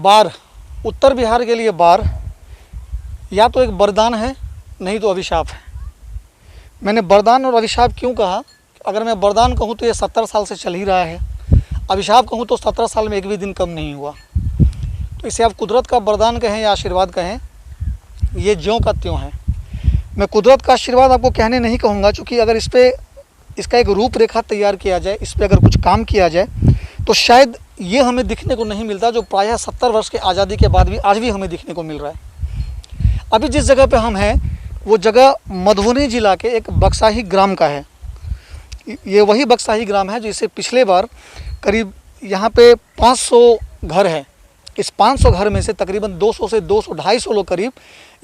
बाढ़, उत्तर बिहार के लिए बाढ़ या तो एक वरदान है, नहीं तो अभिशाप है। मैंने वरदान और अभिशाप क्यों कहा? अगर मैं वरदान कहूँ तो ये 70 साल से चल ही रहा है, अभिशाप कहूँ तो 17 साल में एक भी दिन कम नहीं हुआ। तो इसे आप कुदरत का वरदान कहें या आशीर्वाद कहें, ये ज्यों का त्यों है। मैं कुदरत का आशीर्वाद आपको कहने नहीं कहूँगा, चूँकि अगर इसका एक रूपरेखा तैयार किया जाए, इस पर अगर कुछ काम किया जाए तो शायद ये हमें दिखने को नहीं मिलता, जो प्रायः 70 वर्ष की आज़ादी के बाद भी आज भी हमें दिखने को मिल रहा है। अभी जिस जगह पे हम हैं वो जगह मधुबनी जिला के एक बक्साही ग्राम का है। ये वही बक्साही ग्राम है जिसे पिछले बार करीब यहाँ पे 500 घर है। इस 500 घर में से तकरीबन 200 से 200-250 लोग करीब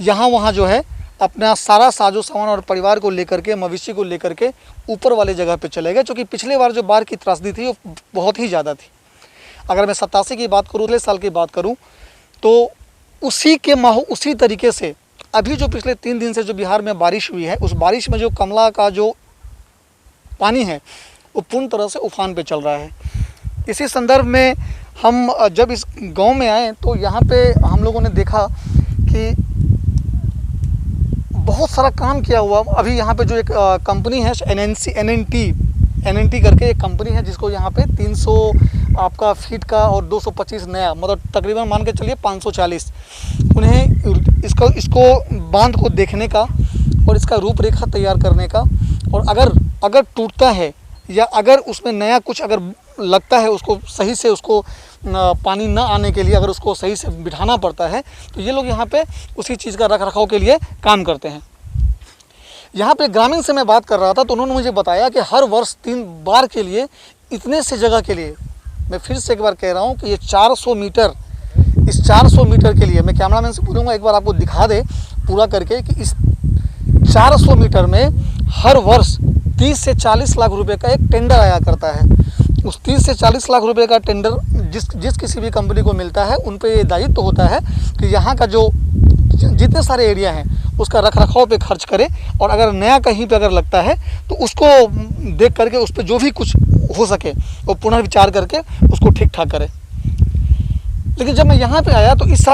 यहाँ वहाँ जो है अपना सारा साजो सामान और परिवार को लेकर के, मवेशी को लेकर के ऊपर वाले जगह पे चले गए, क्योंकि पिछले बार जो बाढ़ की त्रासदी थी वो बहुत ही ज़्यादा थी। अगर मैं 87 की बात करूँ, अगले साल की बात करूँ, तो उसी तरीके से अभी जो पिछले 3 दिन से जो बिहार में बारिश हुई है, उस बारिश में जो कमला का जो पानी है वो पूर्ण तरह से उफान पे चल रहा है। इसी संदर्भ में हम जब इस गांव में आए तो यहाँ पे हम लोगों ने देखा कि बहुत सारा काम किया हुआ। अभी यहाँ पे जो एक कंपनी है NNT करके एक कंपनी है, जिसको यहाँ पे 300 आपका फीट का और 225 नया, मतलब तकरीबन मान के चलिए 540, उन्हें इसको बांध को देखने का और इसका रूपरेखा तैयार करने का, और अगर टूटता है या अगर उसमें नया कुछ अगर लगता है, उसको सही से उसको पानी ना आने के लिए अगर उसको सही से बिठाना पड़ता है, तो ये लोग यहाँ पे उसी चीज़ का रख रखाव के लिए काम करते हैं। यहाँ पे ग्रामीण से मैं बात कर रहा था तो उन्होंने मुझे बताया कि हर वर्ष 3 बार के लिए इतने से जगह के लिए, मैं फिर से एक बार कह रहा हूँ कि ये 400 मीटर, इस 400 मीटर के लिए मैं कैमरामैन से बोलूँगा एक बार आपको दिखा दे पूरा करके कि इस 400 मीटर में हर वर्ष 30 से 40 लाख रुपए का एक टेंडर आया करता है। उस 30 से 40 लाख रुपए का टेंडर जिस किसी भी कंपनी को मिलता है, उन पे ये दायित्व होता है कि यहाँ का जो जितने सारे एरिया हैं उसका रख रखाव पे खर्च करे, और अगर नया कहीं पे अगर लगता है तो उसको देख करके उस पर जो भी कुछ हो सके वो पुनर्विचार करके उसको ठीक ठाक करे। लेकिन जब मैं यहाँ पे आया तो इस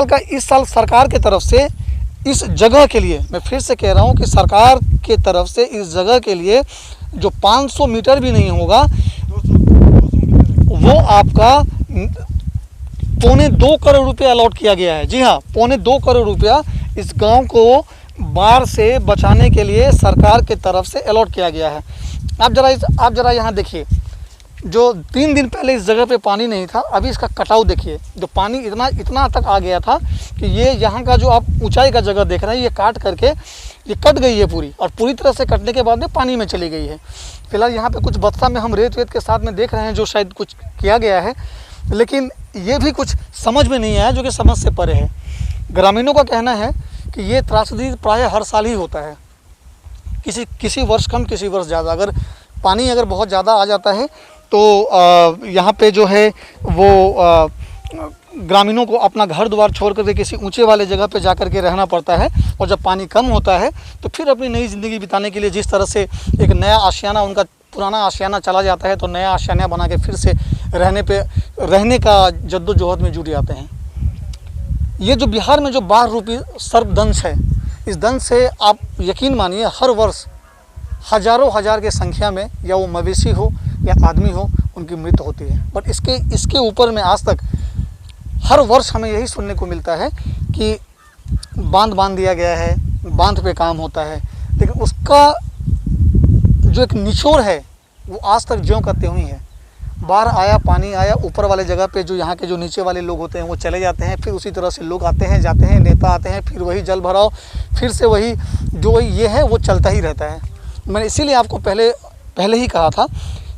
साल सरकार के तरफ से इस जगह के लिए, मैं फिर से कह रहा हूँ कि सरकार के तरफ से इस जगह के लिए जो 500 मीटर भी नहीं होगा, वो आपका 2.25 करोड़ रुपया अलॉट किया गया है। जी हाँ, 2.25 करोड़ रुपया इस गांव को बाढ़ से बचाने के लिए सरकार के तरफ से अलॉट किया गया है। आप जरा यहाँ देखिए, जो 3 दिन पहले इस जगह पे पानी नहीं था, अभी इसका कटाव देखिए। जो पानी इतना तक आ गया था कि ये यहाँ का जो आप ऊंचाई का जगह देख रहे हैं, ये काट करके ये कट गई है पूरी, और पूरी तरह से कटने के बाद में पानी में चली गई है। फिलहाल यहाँ पे कुछ बस्ता में हम रेत के साथ में देख रहे हैं जो शायद कुछ किया गया है, लेकिन ये भी कुछ समझ में नहीं आया, जो कि समझ से परे है। ग्रामीणों का कहना है कि ये त्रासदी प्रायः हर साल ही होता है, किसी वर्ष कम, किसी वर्ष ज़्यादा। अगर पानी बहुत ज़्यादा आ जाता है तो यहाँ पे जो है वो ग्रामीणों को अपना घर द्वार छोड़ करके किसी ऊंचे वाले जगह पे जा कर के रहना पड़ता है, और जब पानी कम होता है तो फिर अपनी नई ज़िंदगी बिताने के लिए जिस तरह से एक नया आशियाना, उनका पुराना आशियाना चला जाता है, तो नया आशियाना बना के फिर से रहने का जद्दोजहद में जुट जाते हैं। ये जो बिहार में जो बाढ़ रूपी सर्पदंश है, इस दंश से आप यकीन मानिए हर वर्ष हज़ारों हज़ार के संख्या में, या वो मवेशी हो या आदमी हो, उनकी मृत्यु होती है। बट इसके ऊपर में आज तक हर वर्ष हमें यही सुनने को मिलता है कि बांध दिया गया है, बांध पे काम होता है, लेकिन उसका जो एक निचोड़ है वो आज तक ज्यों का त्यों ही है। बाढ़ आया, पानी आया, ऊपर वाले जगह पे जो यहाँ के जो नीचे वाले लोग होते हैं वो चले जाते हैं, फिर उसी तरह से लोग आते हैं जाते हैं, नेता आते हैं, फिर वही जल भराव, फिर से वही जो ये है वो चलता ही रहता है। मैंने इसीलिए आपको पहले ही कहा था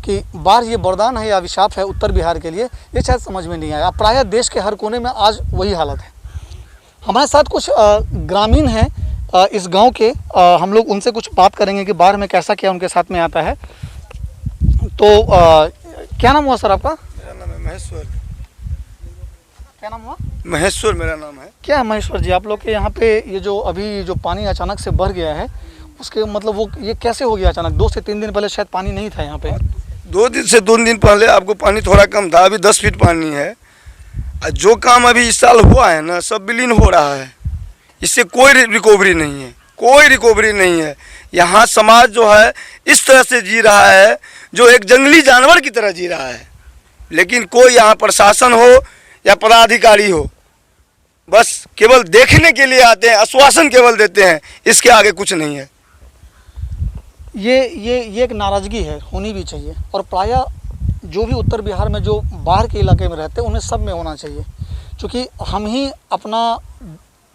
कि बाढ़ ये वरदान है या अभिशाप है उत्तर बिहार के लिए, ये शायद समझ में नहीं आया। प्रायः देश के हर कोने में आज वही हालत है। हमारे साथ कुछ ग्रामीण हैं इस गांव के, हम लोग उनसे कुछ बात करेंगे कि बाढ़ में कैसा क्या उनके साथ में आता है। तो क्या नाम हुआ सर आपका? मेरा नाम है महेश्वर। क्या नाम हुआ? महेश्वर मेरा नाम है। क्या है महेश्वर जी, आप लोग के यहाँ पे ये जो अभी जो पानी अचानक से बढ़ गया है, उसके मतलब वो ये कैसे हो गया अचानक? 2 से 3 दिन पहले शायद पानी नहीं था यहाँ पे। 2 दिन से 3 दिन पहले आपको पानी थोड़ा कम था, अभी 10 फीट पानी है। जो काम अभी इस साल हुआ है ना, सब विलीन हो रहा है। इससे कोई रिकवरी नहीं है, कोई रिकवरी नहीं है। यहाँ समाज जो है इस तरह से जी रहा है जो एक जंगली जानवर की तरह जी रहा है। लेकिन कोई यहाँ प्रशासन हो या पदाधिकारी हो, बस केवल देखने के लिए आते हैं, आश्वासन केवल देते हैं, इसके आगे कुछ नहीं है। ये एक नाराज़गी है, होनी भी चाहिए। और प्रायः जो भी उत्तर बिहार में जो बाहर के इलाके में रहते हैं उन्हें सब में होना चाहिए, क्योंकि हम ही अपना,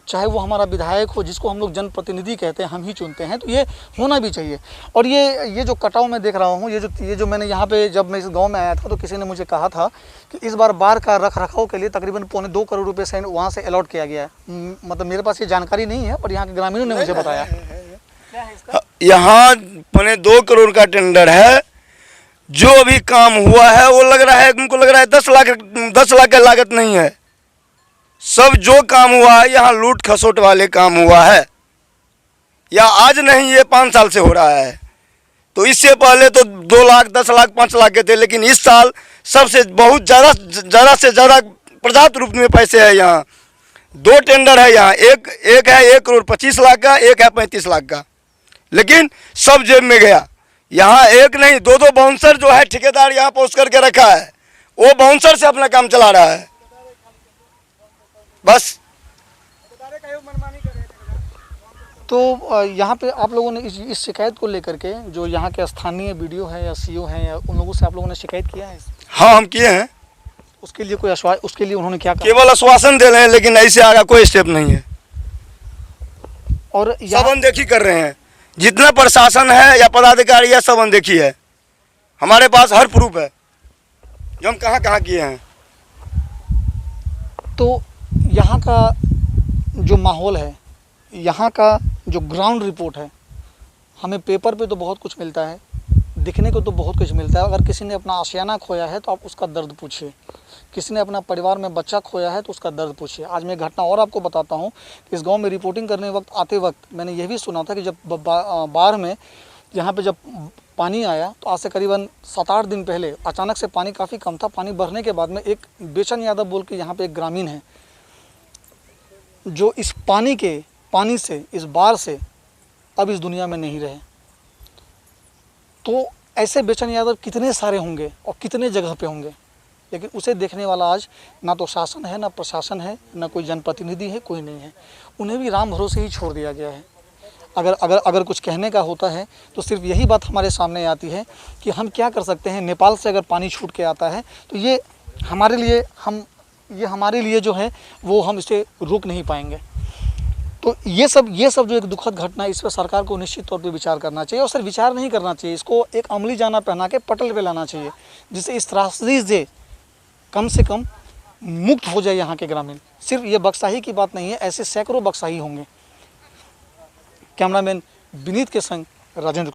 चाहे वो हमारा विधायक हो जिसको हम लोग जनप्रतिनिधि कहते हैं, हम ही चुनते हैं, तो ये होना भी चाहिए। और ये जो कटाव मैं देख रहा हूँ, ये जो मैंने यहाँ पे, जब मैं इस गांव में आया था तो किसी ने मुझे कहा था कि इस बार बाढ़ का रख रखाव के लिए तकरीबन 2.25 करोड़ रुपये से वहाँ से अलॉट किया गया है। मतलब मेरे पास ये जानकारी नहीं है, पर यहाँ के ग्रामीणों ने मुझे बताया। यहाँ 2.25 करोड़ का टेंडर है। जो अभी काम हुआ है वो लग रहा है, उनको लग रहा है 10 लाख का लागत नहीं है। सब जो काम हुआ है यहाँ लूट खसोट वाले काम हुआ है, या आज नहीं, ये 5 साल से हो रहा है। तो इससे पहले तो 2 लाख, 10 लाख, 5 लाख के थे, लेकिन इस साल सबसे बहुत ज़्यादा से ज़्यादा पर्याप्त रूप में पैसे है। यहाँ 2 टेंडर है यहाँ, एक है 1 करोड़ 25 लाख का, एक है 35 लाख का, लेकिन सब जेब में गया। यहाँ एक नहीं, 2 बाउंसर जो है ठेकेदार यहाँ पोस्ट करके रखा है, वो बाउंसर से अपना काम चला रहा है बस। तो यहाँ पे आप लोगों ने इस शिकायत को लेकर के, जो यहाँ के स्थानीय बीडीओ है या सीओ हैं, या उन लोगों से आप लोगों ने शिकायत किया है? हाँ, हम किए हैं। उसके लिए कोई उसके लिए उन्होंने क्या कहा? केवल आश्वासन दे रहे हैं, लेकिन ऐसे आगे कोई स्टेप नहीं है। और सब अनदेखी कर रहे हैं, जितना प्रशासन है या पदाधिकारी है सब अनदेखी है। हमारे पास हर प्रूफ है जो हम कहाँ कहाँ किए हैं। तो यहाँ का जो माहौल है, यहाँ का जो ग्राउंड रिपोर्ट है, हमें पेपर पे तो बहुत कुछ मिलता है, दिखने को तो बहुत कुछ मिलता है। अगर किसी ने अपना आशियाना खोया है तो आप उसका दर्द पूछिए, किसी ने अपना परिवार में बच्चा खोया है तो उसका दर्द पूछिए। आज मैं घटना और आपको बताता हूँ कि इस गांव में रिपोर्टिंग करने वक्त आते वक्त मैंने यह भी सुना था कि जब बाढ़ में यहाँ पे जब पानी आया तो आज से करीबन 7-8 दिन पहले अचानक से पानी काफ़ी कम था। पानी बढ़ने के बाद में एक बेचन यादव बोल के यहाँ पे एक ग्रामीण है, जो इस पानी से, इस बाढ़ से अब इस दुनिया में नहीं रहे। तो ऐसे बेचन यादव कितने सारे होंगे और कितने जगह पे होंगे, लेकिन उसे देखने वाला आज ना तो शासन है, ना प्रशासन है, ना कोई जनप्रतिनिधि है, कोई नहीं है। उन्हें भी राम भरोसे ही छोड़ दिया गया है। अगर कुछ कहने का होता है तो सिर्फ यही बात हमारे सामने आती है कि हम क्या कर सकते हैं। नेपाल से अगर पानी छूट के आता है तो ये हमारे लिए जो है वो हम इसे रोक नहीं पाएंगे। तो ये सब जो एक दुखद घटना है, इस पर सरकार को निश्चित तौर पे विचार करना चाहिए। और सिर्फ विचार नहीं करना चाहिए, इसको एक अमली जाना पहना के पटल पे लाना चाहिए, जिससे इस त्रासदी से कम मुक्त हो जाए यहाँ के ग्रामीण। सिर्फ ये बक्साही की बात नहीं है, ऐसे सैकड़ों बक्साही होंगे। कैमरामैन विनीत के संग राजेंद्र।